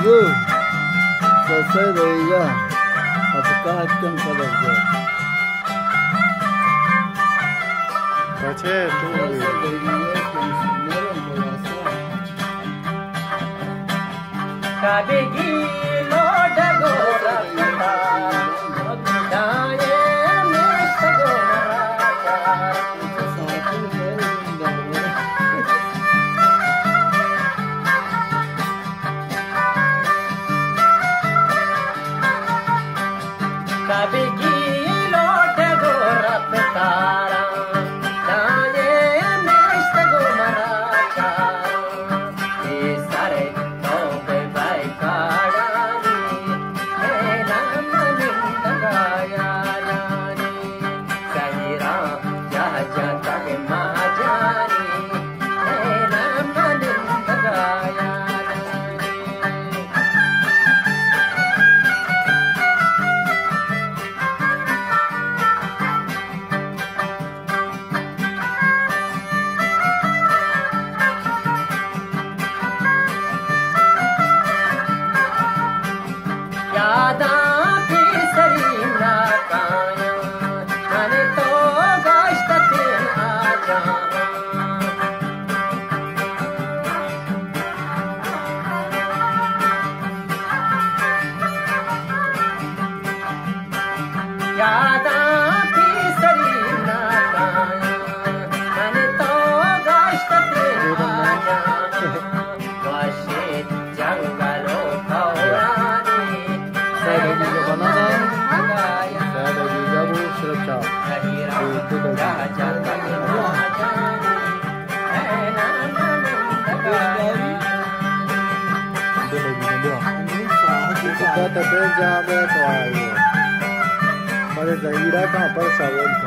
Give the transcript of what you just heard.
Tunggu. Selesai dari ya. Apakah akan pada dia? Baca tunggu. Kabegi lo dagora kata, daye mestagora kata. Kabegi lo dagora kata, daye mestagora kata. Isare tobe bai kadani, ena maninda gayani. Sahira jaja tage majani, ena maninda gayani. यादा पिसरी ना काया, मने तो गोश्त पे आजा. यादा पिसरी ना काया, मने तो गोश्त पे आजा. वाशे जंगलों खौरानी. Saya dari Jabanana. Saya dari Jabu Suratcha. Kita terus jalan ke Pada Zahira kहाँ पर सावन था